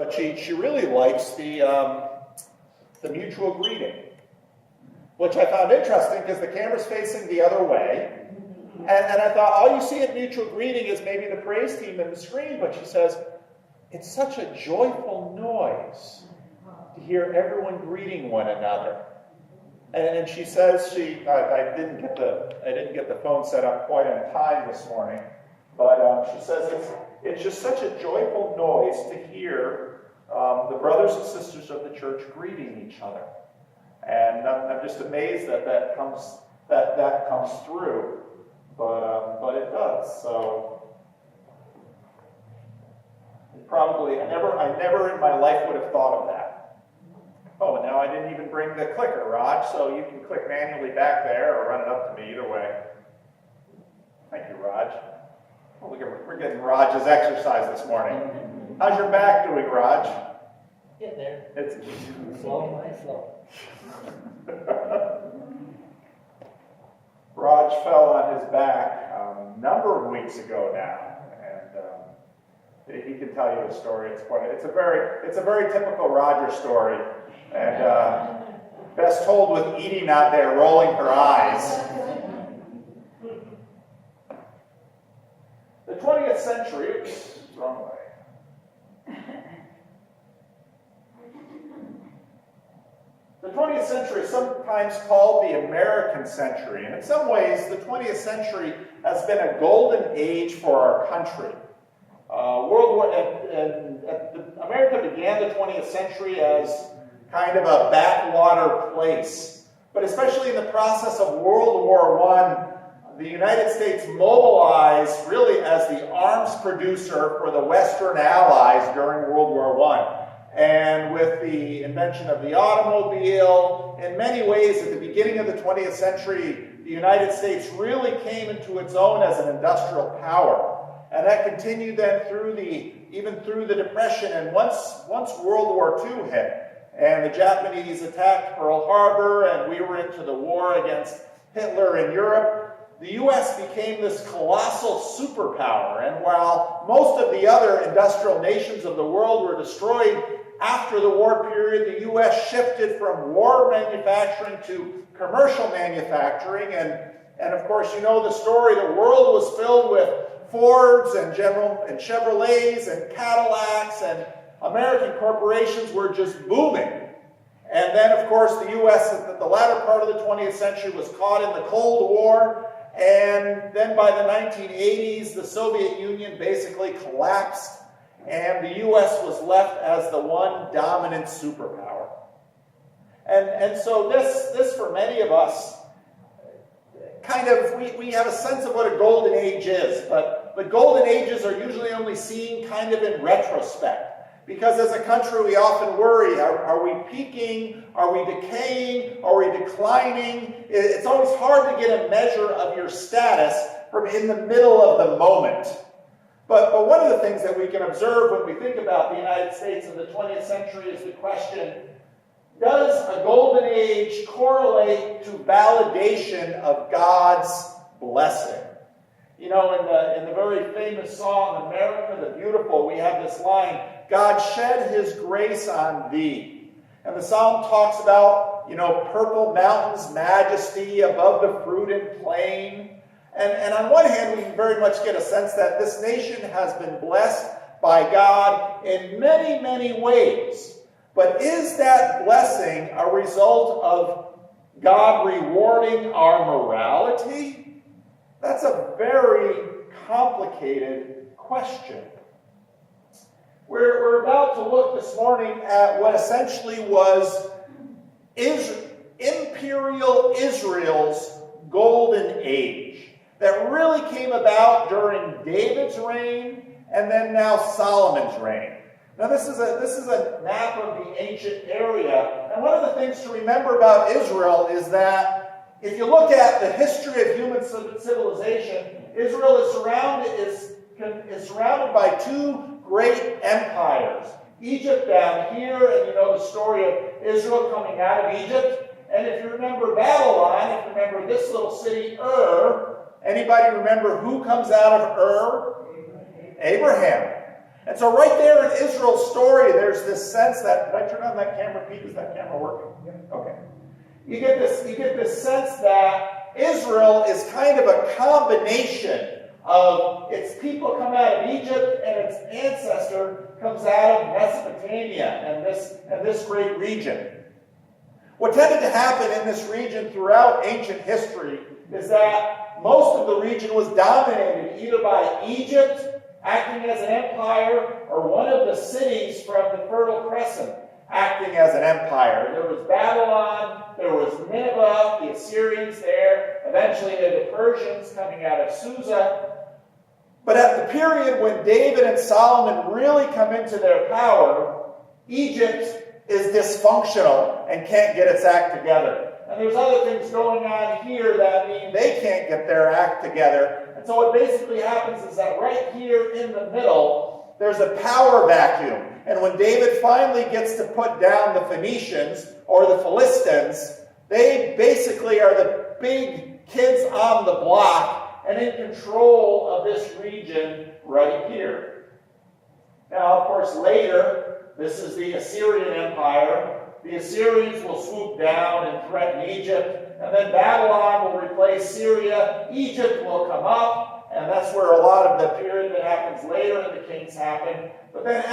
but she really likes the mutual greeting, which I found interesting because the camera's facing the other way. And I thought, all you see at mutual greeting is maybe the praise team and the screen, but she says, it's such a joyful noise to hear everyone greeting one another. And she says I didn't get the phone set up quite on time this morning, but she says it's just such a joyful noise to hear the brothers and sisters of the church greeting each other. And I'm just amazed that comes through. But it does. So I never in my life would have thought of that. Oh, and now I didn't even bring the clicker, Raj, so you can click manually back there or run it up to me, either way. Thank you, Raj. Oh, look, we're getting Raj's exercise this morning. How's your back doing, Raj? Get there. It's Slow by slow. Raj fell on his back a number of weeks ago now, and he can tell you the story. It's a very typical Roger story, and best told with Edie not there rolling her eyes. The 20th century, oops, wrong way. The 20th century is sometimes called the American century, and in some ways, the 20th century has been a golden age for our country. America began the 20th century as kind of a backwater place, but especially in the process of World War I, the United States mobilized really as the arms producer for the Western Allies during World War I. And with the invention of the automobile, in many ways at the beginning of the 20th century, the United States really came into its own as an industrial power. And that continued then even through the Depression. And once World War II hit, and the Japanese attacked Pearl Harbor, and we were into the war against Hitler in Europe, the U.S. became this colossal superpower. And while most of the other industrial nations of the world were destroyed after the war period, the U.S. shifted from war manufacturing to commercial manufacturing. And of course, you know the story. The world was filled with Fords and Chevrolets and Cadillacs, and American corporations were just booming. And then, of course, the U.S. at the latter part of the 20th century was caught in the Cold War. And then by the 1980s, the Soviet Union basically collapsed, and the U.S. was left as the one dominant superpower. And so this for many of us, kind of, we have a sense of what a golden age is, but golden ages are usually only seen kind of in retrospect. Because as a country, we often worry, are we peaking? Are we decaying? Are we declining? It's always hard to get a measure of your status from in the middle of the moment. But one of the things that we can observe when we think about the United States in the 20th century is the question, does a golden age correlate to validation of God's blessing? You know, in the very famous song, America the Beautiful, we have this line, God shed his grace on thee. And the psalm talks about, purple mountains, majesty above the fruited plain. And on one hand, we very much get a sense that this nation has been blessed by God in many, many ways. But is that blessing a result of God rewarding our morality? That's a very complicated question. We're about to look this morning at what essentially was Imperial Israel's golden age that really came about during David's reign and then now Solomon's reign. Now this is a map of the ancient area, and one of the things to remember about Israel is that if you look at the history of human civilization, Israel is surrounded by two great empires. Egypt down here, and you know the story of Israel coming out of Egypt. And if you remember Babylon, if you remember this little city, anybody remember who comes out of Abraham. And so right there in Israel's story, there's this sense that, did I turn on that camera, Pete? Is that camera working? Yeah. Okay. You get this sense that Israel is kind of a combination of its people come out of Egypt and its ancestor comes out of Mesopotamia and this great region. What tended to happen in this region throughout ancient history is that most of the region was dominated either by Egypt, acting as an empire, or one of the cities from the Fertile Crescent, acting as an empire. There was Babylon, there was Nineveh, the Assyrians there, eventually the Persians coming out of Susa. But at the period when David and Solomon really come into their power, Egypt is dysfunctional and can't get its act together. And there's other things going on here that mean they can't get their act together. And so what basically happens is that right here in the middle, there's a power vacuum. And when David finally gets to put down the Phoenicians or the Philistines, they basically are the big kids on the block and in control of this region right here. Now, of course, later, this is the Assyrian Empire. The Assyrians will swoop down and threaten Egypt, and then Babylon will replace Syria. Egypt will come up, and that's where a lot of the period that happens later in the kings happen. But then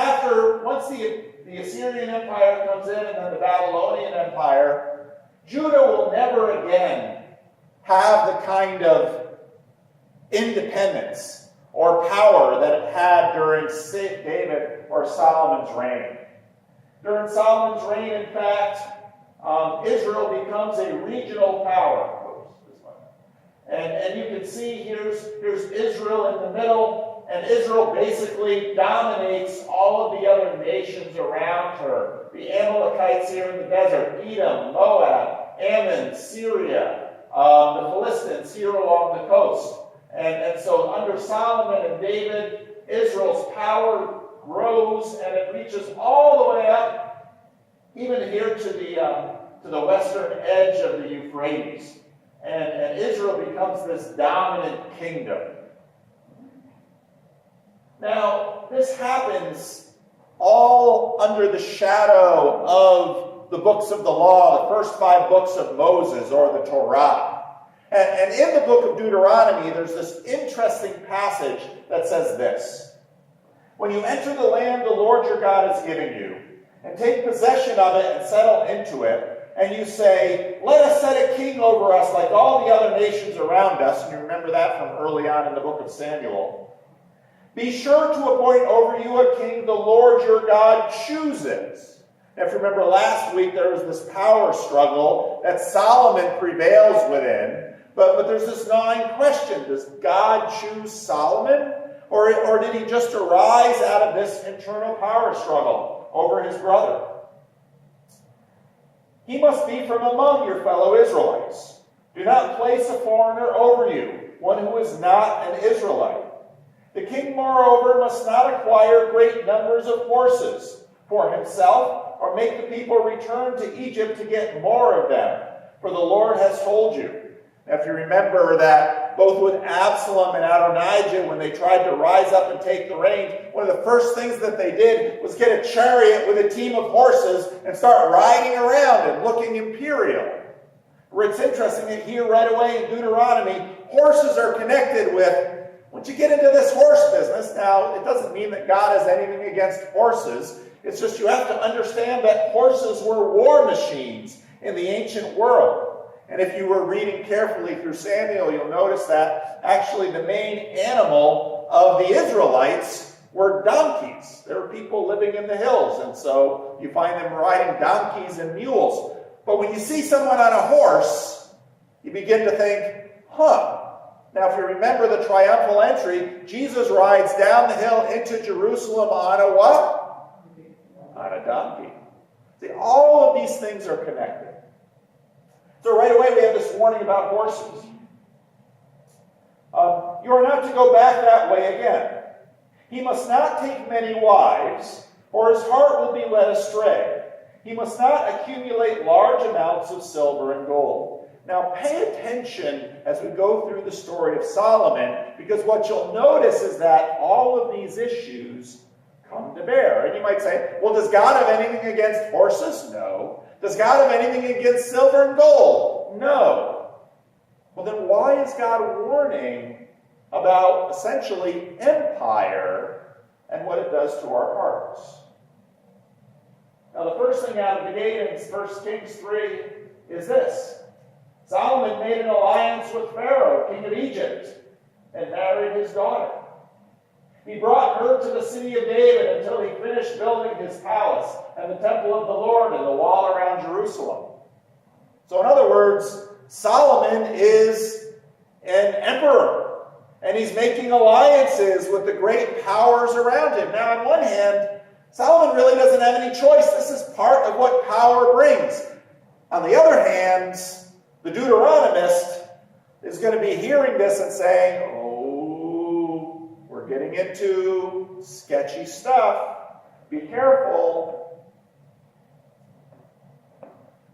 once the Assyrian Empire comes in and then the Babylonian Empire, Judah will never again have the kind of independence or power that it had during David or Solomon's reign. During Solomon's reign, in fact, Israel becomes a regional power. And you can see here's Israel in the middle, and Israel basically dominates all of the other nations around her. The Amalekites here in the desert, Edom, Moab, Ammon, Syria, the Philistines here along the coast. And so under Solomon and David, Israel's power grows and it reaches all the way up, even here to the western edge of the Euphrates. And Israel becomes this dominant kingdom. Now, this happens all under the shadow of the books of the law, the first 5 books of Moses or the Torah. And in the book of Deuteronomy, there's this interesting passage that says this: when you enter the land the Lord your God is giving you, and take possession of it and settle into it, and you say, let us set a king over us like all the other nations around us, and you remember that from early on in the book of Samuel, be sure to appoint over you a king the Lord your God chooses. Now, if you remember last week, there was this power struggle that Solomon prevails within. But there's this gnawing question: does God choose Solomon? Or did he just arise out of this internal power struggle over his brother? He must be from among your fellow Israelites. Do not place a foreigner over you, one who is not an Israelite. The king, moreover, must not acquire great numbers of horses for himself, or make the people return to Egypt to get more of them, for the Lord has told you. Now, if you remember that both with Absalom and Adonijah, when they tried to rise up and take the reins, one of the first things that they did was get a chariot with a team of horses and start riding around and looking imperial. Where it's interesting that here right away in Deuteronomy, horses are connected with, once you get into this horse business, now it doesn't mean that God has anything against horses. It's just you have to understand that horses were war machines in the ancient world. And if you were reading carefully through Samuel, you'll notice that actually the main animal of the Israelites were donkeys. There were people living in the hills, and so you find them riding donkeys and mules. But when you see someone on a horse, you begin to think, Now, if you remember the triumphal entry, Jesus rides down the hill into Jerusalem on a what? On a donkey. See, all of these things are connected. So right away we have this warning about horses. You are not to go back that way again. He must not take many wives, or his heart will be led astray. He must not accumulate large amounts of silver and gold. Now pay attention as we go through the story of Solomon, because what you'll notice is that all of these issues come to bear. And you might say, well, does God have anything against horses? No. Does God have anything against silver and gold? No. Well, then why is God warning about essentially empire and what it does to our hearts? Now, the first thing out of the gate in 1 Kings 3 is this. Solomon made an alliance with Pharaoh, king of Egypt, and married his daughter. He brought her to the city of David until he finished building his palace and the temple of the Lord and the wall around Jerusalem. So in other words, Solomon is an emperor, and he's making alliances with the great powers around him. Now, on one hand, Solomon really doesn't have any choice. This is part of what power brings. On the other hand, the Deuteronomist is going to be hearing this and saying, oh, we're getting into sketchy stuff. Be careful.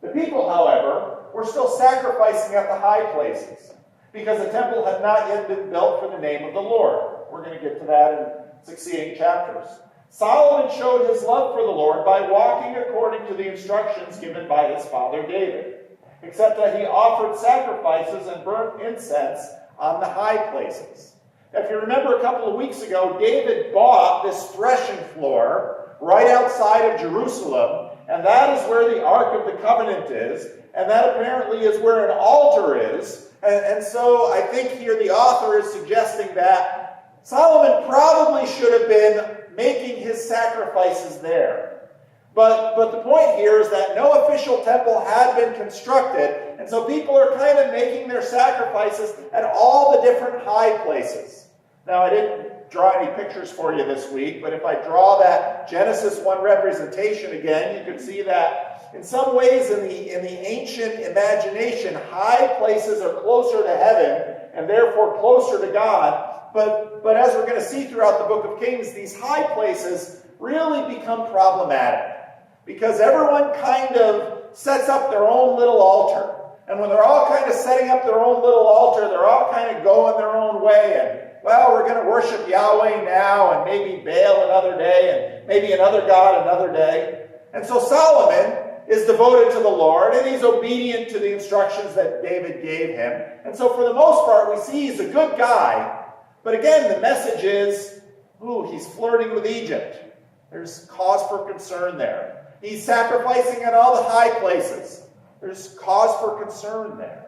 The people, however, were still sacrificing at the high places because the temple had not yet been built for the name of the Lord. We're going to get to that in succeeding chapters. Solomon showed his love for the Lord by walking according to the instructions given by his father David, except that he offered sacrifices and burnt incense on the high places. Now, if you remember a couple of weeks ago, David bought this threshing floor right outside of Jerusalem, and that is where the Ark of the Covenant is, and that apparently is where an altar is. And so I think here the author is suggesting that Solomon probably should have been making his sacrifices there. But the point here is that no official temple had been constructed, and so people are kind of making their sacrifices at all the different high places. Now, I didn't draw any pictures for you this week, but if I draw that Genesis 1 representation again, you can see that in some ways in the ancient imagination, high places are closer to heaven and therefore closer to God. But as we're going to see throughout the book of Kings, these high places really become problematic because everyone kind of sets up their own little altar. And when they're all kind of setting up their own little altar, they're all kind of going their own way. And, well, we're going to worship Yahweh now and maybe Baal another day and maybe another god another day. And so Solomon is devoted to the Lord, and he's obedient to the instructions that David gave him. And so for the most part, we see he's a good guy. But again, the message is, ooh, he's flirting with Egypt. There's cause for concern there. He's sacrificing at all the high places. There's cause for concern there.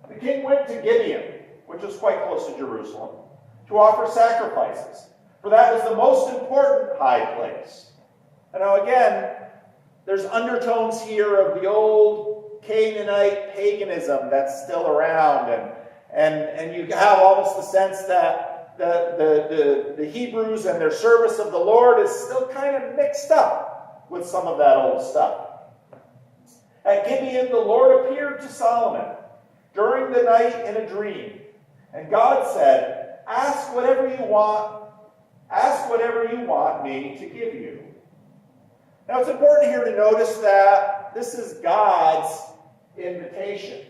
The king went to Gibeon, which is quite close to Jerusalem, to offer sacrifices, for that was the most important high place. And now again, there's undertones here of the old Canaanite paganism that's still around, and you have almost the sense that the Hebrews and their service of the Lord is still kind of mixed up with some of that old stuff. At Gibeon, the Lord appeared to Solomon during the night in a dream, and God said, ask whatever you want me to give you. Now it's important here to notice that this is God's invitation.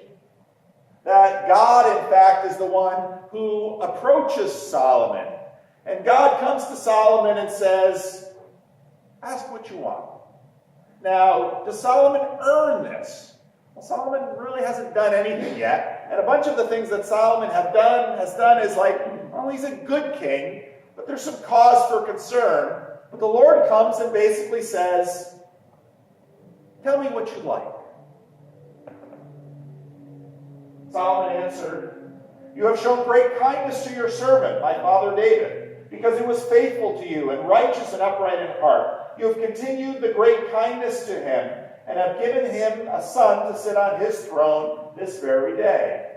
That God, in fact, is the one who approaches Solomon. And God comes to Solomon and says, ask what you want. Now, does Solomon earn this? Well, Solomon really hasn't done anything yet. And a bunch of the things that Solomon has done is like, well, he's a good king, but there's some cause for concern. But the Lord comes and basically says, tell me what you like. Solomon answered, you have shown great kindness to your servant, my father David, because he was faithful to you and righteous and upright in heart. You have continued the great kindness to him and have given him a son to sit on his throne this very day.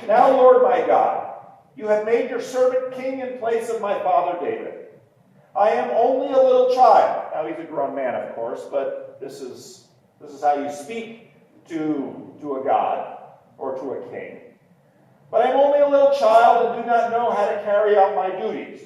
Now, Lord my God, you have made your servant king in place of my father David. I am only a little child. Now, he's a grown man, of course, but this is how you speak to a god or to a king. But I am only a little child and do not know how to carry out my duties.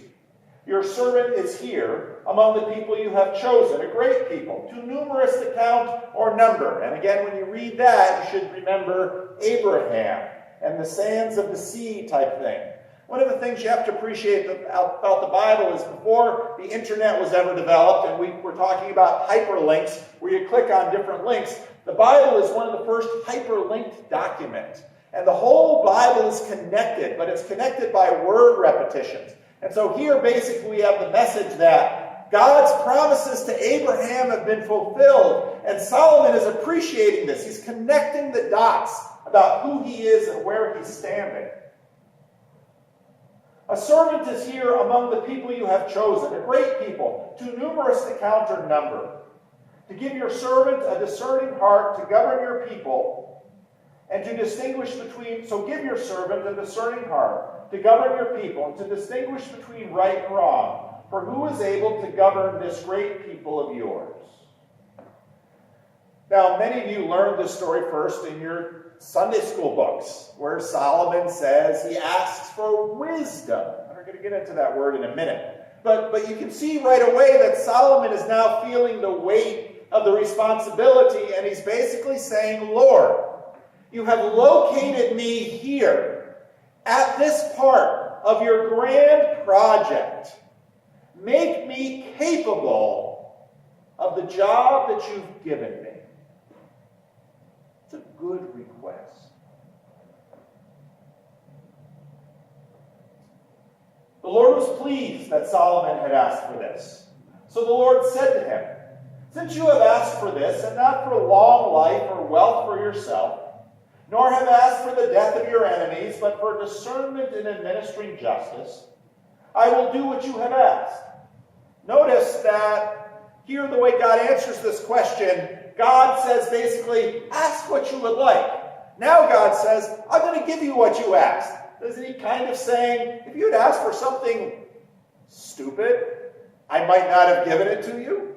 Your servant is here among the people you have chosen, a great people, too numerous to count or number. And again, when you read that, you should remember Abraham and the sands of the sea type thing. One of the things you have to appreciate about the Bible is before the internet was ever developed, and we're talking about hyperlinks, where you click on different links, the Bible is one of the first hyperlinked documents. And the whole Bible is connected, but it's connected by word repetitions. And so here basically we have the message that God's promises to Abraham have been fulfilled, and Solomon is appreciating this. He's connecting the dots about who he is and where he's standing. A servant is here among the people you have chosen, a great people, too numerous to count or number. To give your servant a discerning heart to govern your people, and to distinguish between, so give your servant a discerning heart to govern your people, and to distinguish between right and wrong, for who is able to govern this great people of yours? Now, many of you learned this story first in your Sunday school books, where Solomon says he asks for wisdom. We're going to get into that word in a minute. But you can see right away that Solomon is now feeling the weight of the responsibility, and he's basically saying, Lord, you have located me here at this part of your grand project. Make me capable of the job that you've given me. It's a good request. The Lord was pleased that Solomon had asked for this. So the Lord said to him, since you have asked for this, and not for a long life or wealth for yourself, nor have asked for the death of your enemies, but for discernment in administering justice, I will do what you have asked. Notice that here the way God answers this question, God says basically, ask what you would like. Now God says, I'm going to give you what you asked. Isn't he kind of saying, if you had asked for something stupid, I might not have given it to you?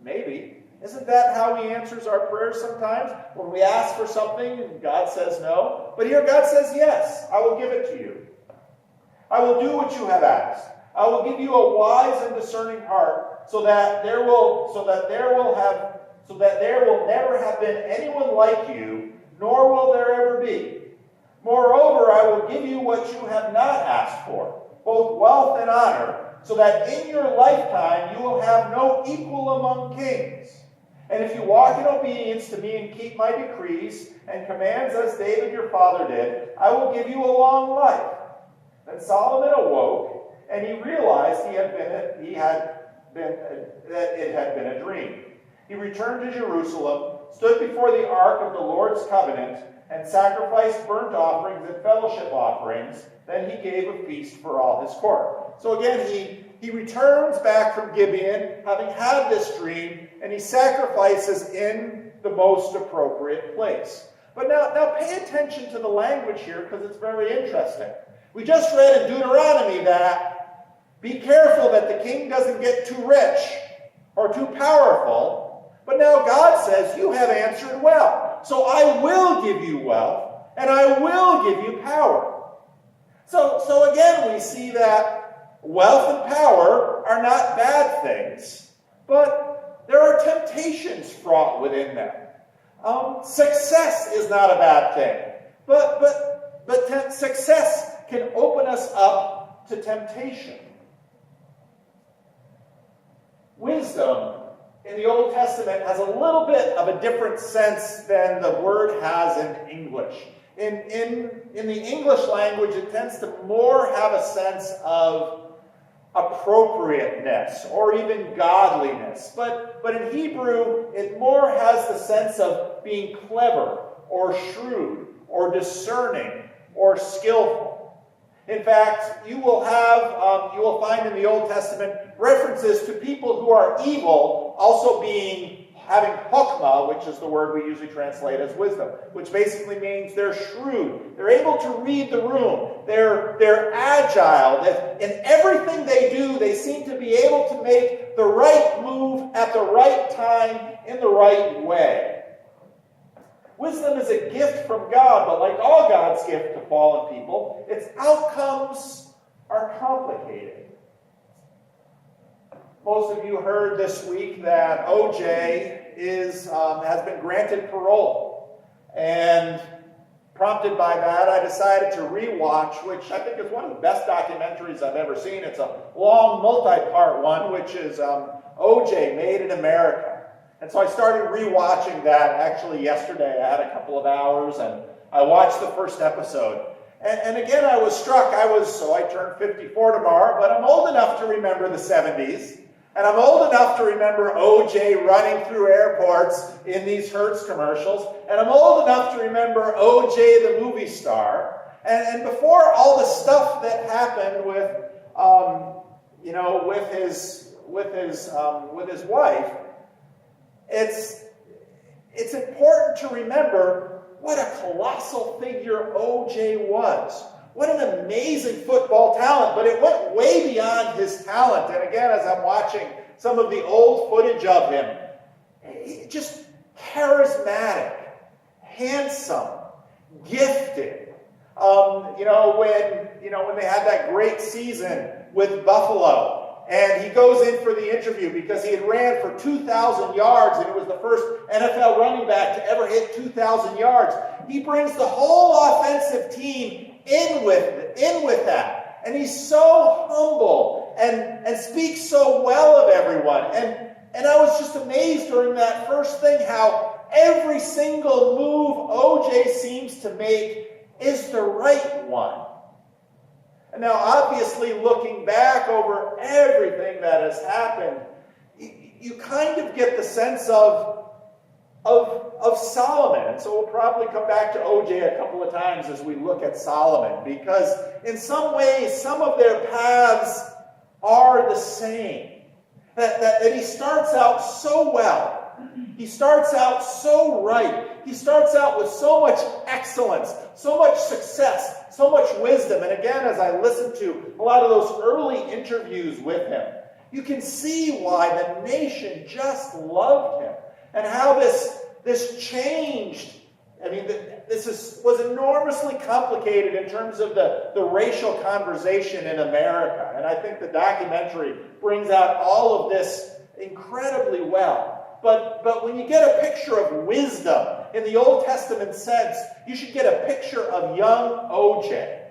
Maybe. Isn't that how he answers our prayers sometimes? When we ask for something and God says no? But here God says, yes, I will give it to you. I will do what you have asked. I will give you a wise and discerning heart, so that there will never have been anyone like you, nor will there ever be. Moreover, I will give you what you have not asked for, both wealth and honor, so that in your lifetime you will have no equal among kings. And if you walk in obedience to me and keep my decrees and commands as David your father did, I will give you a long life. Then Solomon awoke, and he realized that it had been a dream. He returned to Jerusalem, stood before the ark of the Lord's covenant, and sacrificed burnt offerings and fellowship offerings. Then he gave a feast for all his court. So again, he returns back from Gibeon, having had this dream, and he sacrifices in the most appropriate place. But now pay attention to the language here, because it's very interesting. We just read in Deuteronomy that be careful that the king doesn't get too rich or too powerful. But now God says, you have answered well. So I will give you wealth, and I will give you power. So again, we see that wealth and power are not bad things, but there are temptations fraught within them. Success is not a bad thing, but success can open us up to temptation. Wisdom in the Old Testament has a little bit of a different sense than the word has in English. In the English language, it tends to more have a sense of appropriateness or even godliness. But in Hebrew, it more has the sense of being clever or shrewd or discerning or skillful. In fact, you will find in the Old Testament references to people who are evil also having chokmah, which is the word we usually translate as wisdom, which basically means they're shrewd. They're able to read the room. They're agile. In everything they do, they seem to be able to make the right move at the right time in the right way. Wisdom is a gift from God, but like all God's gift to fallen people, its outcomes are complicated. Most of you heard this week that OJ has been granted parole. And prompted by that, I decided to rewatch, which I think is one of the best documentaries I've ever seen. It's a long, multi-part one, which is O.J. Made in America. And so I started rewatching that actually yesterday. I had a couple of hours, and I watched the first episode. And again, I was struck. I turned 54 tomorrow, but I'm old enough to remember the 70s. And I'm old enough to remember O.J. running through airports in these Hertz commercials. And I'm old enough to remember O.J. the movie star. And before all the stuff that happened with, with his wife, it's important to remember what a colossal figure O.J. was. What an amazing football talent, but it went way beyond his talent. And again, as I'm watching some of the old footage of him, just charismatic, handsome, gifted. When they had that great season with Buffalo, and he goes in for the interview because he had ran for 2,000 yards, and it was the first NFL running back to ever hit 2,000 yards. He brings the whole offensive team in with that. And he's so humble and speaks so well of everyone. And I was just amazed during that first thing how every single move O.J. seems to make is the right one. And now, obviously, looking back over everything that has happened, you kind of get the sense of Solomon. And so we'll probably come back to O.J. a couple of times as we look at Solomon, because in some ways, some of their paths are the same. That he starts out so well. He starts out so right. He starts out with so much excellence, so much success, so much wisdom. And again, as I listened to a lot of those early interviews with him, you can see why the nation just loved him. And how this changed. I mean, was enormously complicated in terms of the racial conversation in America. And I think the documentary brings out all of this incredibly well. But when you get a picture of wisdom in the Old Testament sense, you should get a picture of young O.J.,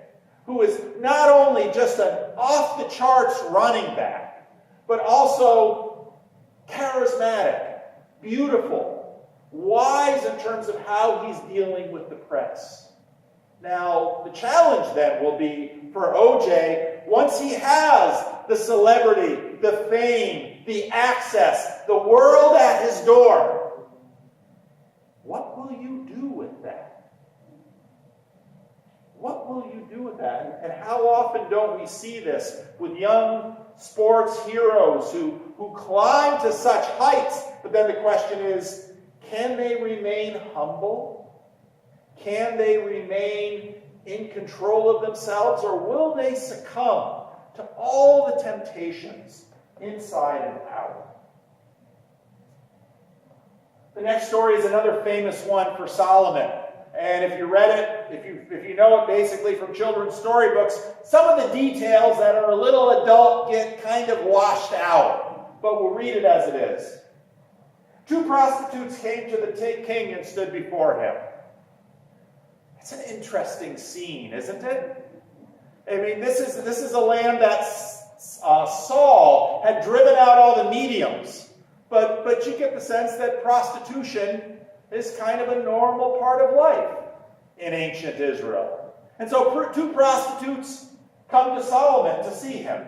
who is not only just an off-the-charts running back, but also charismatic, beautiful, wise in terms of how he's dealing with the press. Now, the challenge then will be for O.J., once he has the celebrity, the fame, the access, the world at his door, what will you do with that? What will you do with that? And how often don't we see this with young sports heroes who climb to such heights, but then the question is, can they remain humble? Can they remain in control of themselves, or will they succumb to all the temptations inside and out? The next story is another famous one for Solomon. And if you read it, if you know it basically from children's storybooks, some of the details that are a little adult get kind of washed out. But we'll read it as it is. 2 prostitutes came to the king and stood before him. It's an interesting scene, isn't it? I mean, this is a land that Saul had driven out all the mediums. But you get the sense that prostitution is kind of a normal part of life in ancient Israel. And so 2 prostitutes come to Solomon to see him.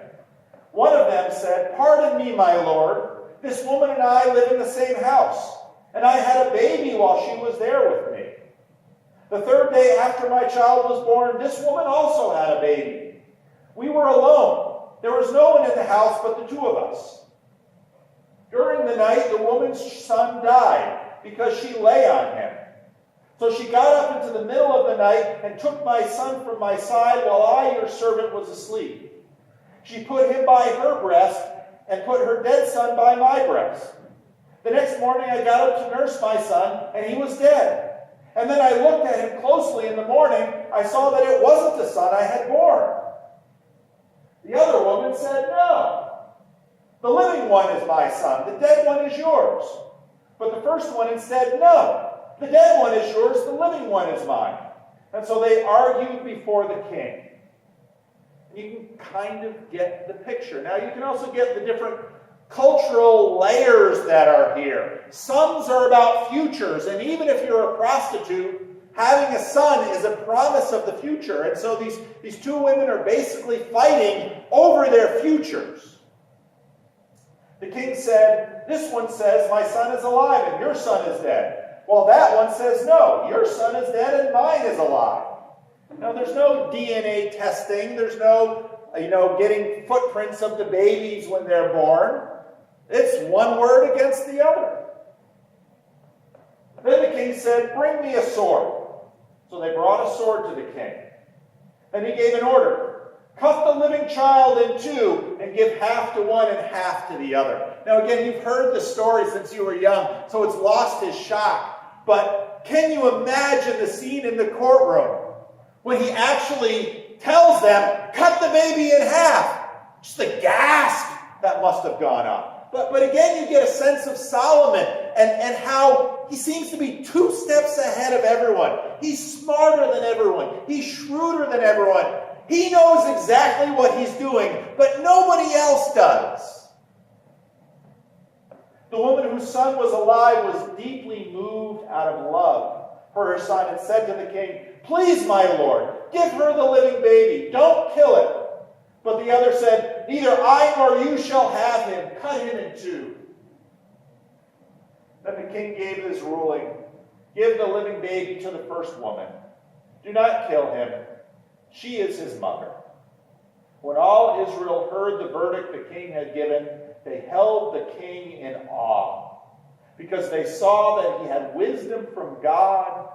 One of them said, "Pardon me, my lord. This woman and I live in the same house, and I had a baby while she was there with me. The 3rd day after my child was born, this woman also had a baby. We were alone. There was no one in the house but the 2 of us. During the night, the woman's son died because she lay on him. So she got up into the middle of the night and took my son from my side while I, your servant, was asleep. She put him by her breast and put her dead son by my breast. The next morning I got up to nurse my son, and he was dead. And then I looked at him closely in the morning. I saw that it wasn't the son I had born." The other woman said, "No. The living one is my son. The dead one is yours." But the first one said, "No. The dead one is yours. The living one is mine." And so they argued before the king. You can kind of get the picture. Now, you can also get the different cultural layers that are here. Sons are about futures, and even if you're a prostitute, having a son is a promise of the future. And so these two women are basically fighting over their futures. The king said, this one says, my son is alive and your son is dead. Well, that one says, no, your son is dead and mine is alive. Now, there's no DNA testing. There's no, getting footprints of the babies when they're born. It's one word against the other. Then the king said, bring me a sword. So they brought a sword to the king. Then he gave an order. Cut the living child in two and give half to one and half to the other. Now again, you've heard the story since you were young, so it's lost his shock. But can you imagine the scene in the courtroom when he actually tells them, cut the baby in half? Just the gasp that must have gone up. But again, you get a sense of Solomon and how he seems to be 2 steps ahead of everyone. He's smarter than everyone. He's shrewder than everyone. He knows exactly what he's doing, but nobody else does. The woman whose son was alive was deeply moved out of love for her son and said to the king, please, my lord, give her the living baby. Don't kill it. But the other said, neither I nor you shall have him. Cut him in two. Then the king gave this ruling. Give the living baby to the first woman. Do not kill him. She is his mother. When all Israel heard the verdict the king had given, they held the king in awe, because they saw that he had wisdom from God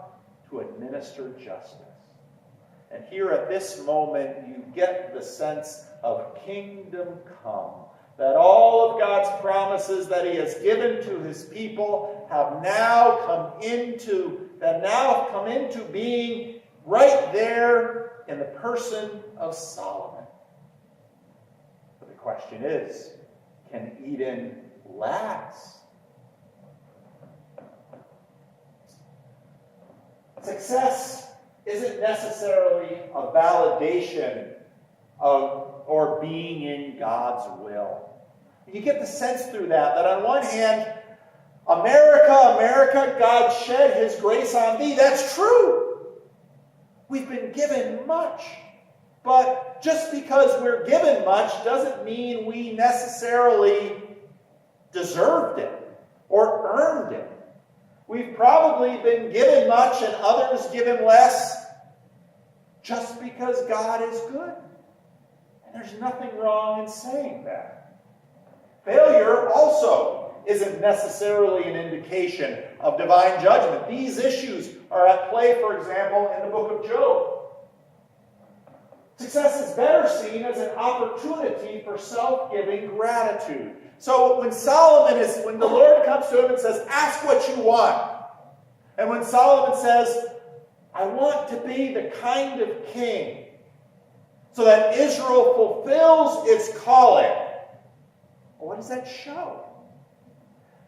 to administer justice. And here at this moment, you get the sense of kingdom come. That all of God's promises that he has given to his people have now come into being right there in the person of Solomon. But the question is, can Eden last? Success isn't necessarily a validation of or being in God's will. You get the sense through that on one hand, America, God shed his grace on thee. That's true. We've been given much. But just because we're given much doesn't mean we necessarily deserved it or earned it. We've probably been given much and others given less just because God is good. And there's nothing wrong in saying that. Failure also isn't necessarily an indication of divine judgment. These issues are at play, for example, in the book of Job. Success is better seen as an opportunity for self-giving gratitude. So when the Lord comes to him and says, ask what you want. And when Solomon says, I want to be the kind of king so that Israel fulfills its calling. Well, what does that show?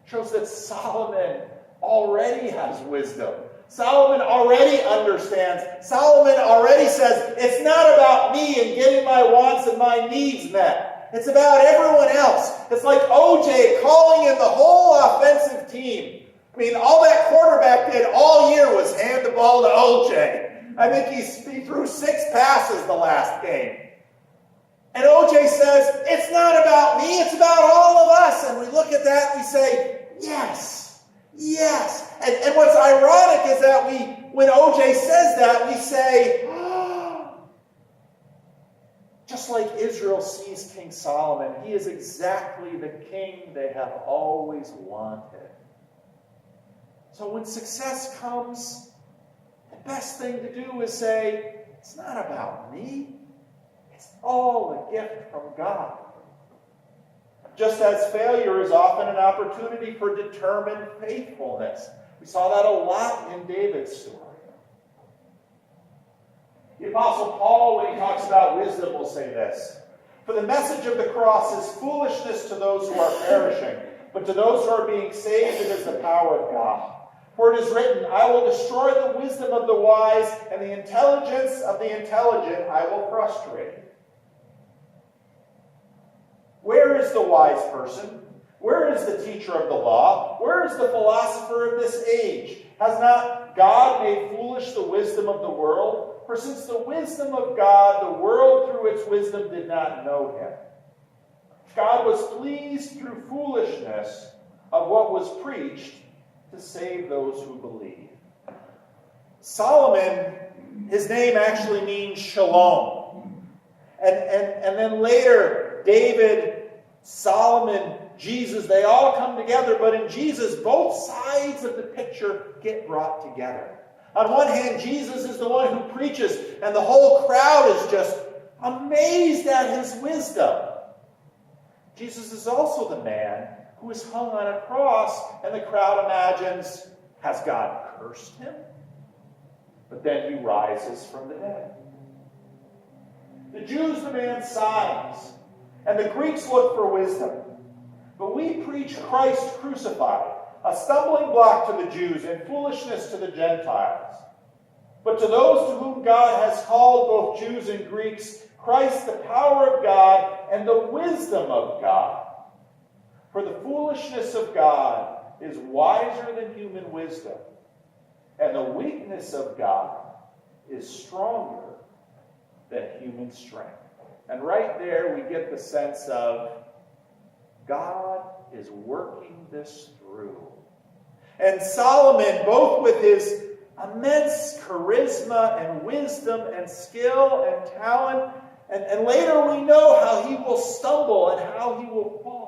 It shows that Solomon already has wisdom. Solomon already understands. Solomon already says, it's not about me and getting my wants and my needs met. It's about everyone else. It's like OJ calling in the whole offensive team. I mean, all that quarterback did all year was hand the ball to OJ. I think he threw 6 passes the last game. And OJ says, it's not about me, it's about all of us. And we look at that and we say, yes, yes. And what's ironic is that when OJ says that, we say, just like Israel sees King Solomon, he is exactly the king they have always wanted. So when success comes, the best thing to do is say, it's not about me. It's all a gift from God. Just as failure is often an opportunity for determined faithfulness. We saw that a lot in David's story. The Apostle Paul, when he talks about wisdom, will say this. For the message of the cross is foolishness to those who are perishing, but to those who are being saved it is the power of God. For it is written, I will destroy the wisdom of the wise, and the intelligence of the intelligent I will frustrate. Where is the wise person? Where is the teacher of the law? Where is the philosopher of this age? Has not God made foolish the wisdom of the world? For since the wisdom of God, the world through its wisdom did not know him. God was pleased through foolishness of what was preached to save those who believe. Solomon, his name actually means shalom. And then later, David, Solomon, Jesus, they all come together, but in Jesus, both sides of the picture get brought together. On one hand, Jesus is the one who preaches, and the whole crowd is just amazed at his wisdom. Jesus is also the man who is hung on a cross, and the crowd imagines, has God cursed him? But then he rises from the dead. The Jews demand signs, and the Greeks look for wisdom. But we preach Christ crucified, a stumbling block to the Jews and foolishness to the Gentiles. But to those to whom God has called both Jews and Greeks, Christ the power of God and the wisdom of God. For the foolishness of God is wiser than human wisdom, and the weakness of God is stronger than human strength. And right there we get the sense of God is working this through. And Solomon, both with his immense charisma and wisdom and skill and talent, and later we know how he will stumble and how he will fall.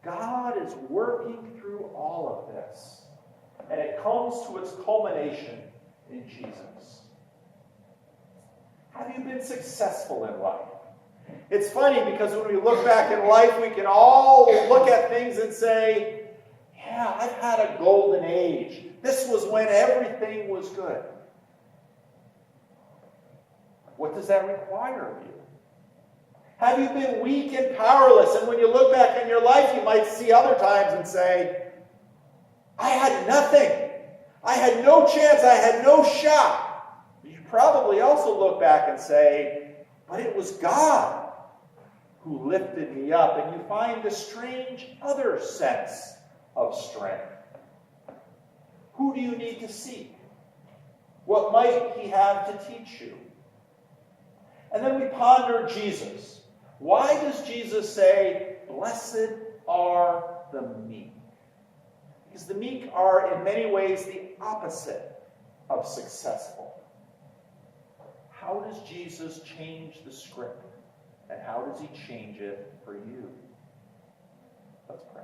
God is working through all of this. And it comes to its culmination in Jesus. Have you been successful in life? It's funny because when we look back in life, we can all look at things and say, yeah, I've had a golden age. This was when everything was good. What does that require of you? Have you been weak and powerless? And when you look back in your life, you might see other times and say, I had nothing. I had no chance. I had no shot. You probably also look back and say, but it was God who lifted me up. And you find a strange other sense of strength. Who do you need to seek? What might he have to teach you? And then we ponder Jesus. Why does Jesus say, blessed are the meek? Because the meek are in many ways the opposite of successful. How does Jesus change the script? And how does he change it for you? Let's pray.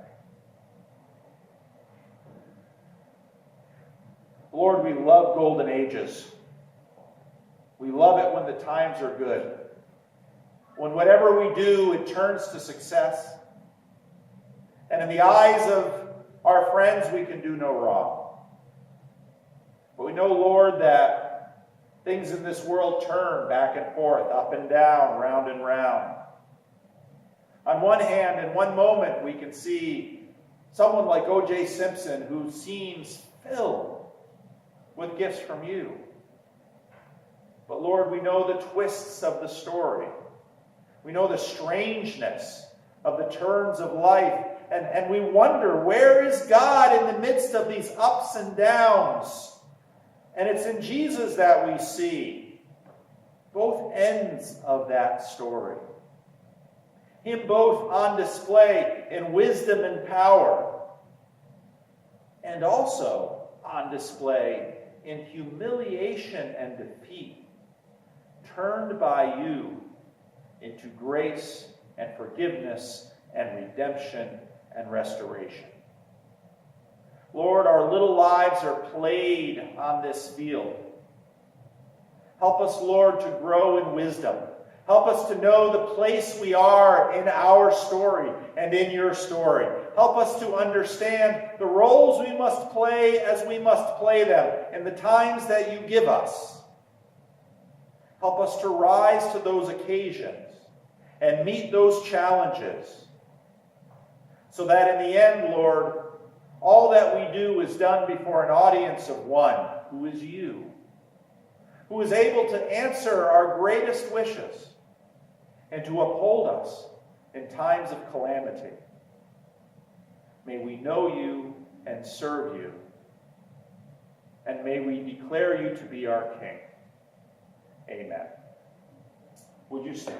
Lord, we love golden ages. We love it when the times are good. When whatever we do, it turns to success. And in the eyes of our friends, we can do no wrong. But we know, Lord, that things in this world turn back and forth, up and down, round and round. On one hand, in one moment, we can see someone like O.J. Simpson who seems filled with gifts from you. But Lord, we know the twists of the story. We know the strangeness of the turns of life. And we wonder, where is God in the midst of these ups and downs? And it's in Jesus that we see both ends of that story. Him both on display in wisdom and power, and also on display in humiliation and defeat, turned by you into grace and forgiveness and redemption and restoration. Lord, our little lives are played on this field. Help us, Lord, to grow in wisdom. Help us to know the place we are in our story and in your story. Help us to understand the roles we must play as we must play them in the times that you give us. Help us to rise to those occasions and meet those challenges, so that in the end, Lord, All that we do is done before an audience of one, who is you, who is able to answer our greatest wishes and to uphold us in times of calamity. May we know you and serve you, and may we declare you to be our King. Amen. Would you stand?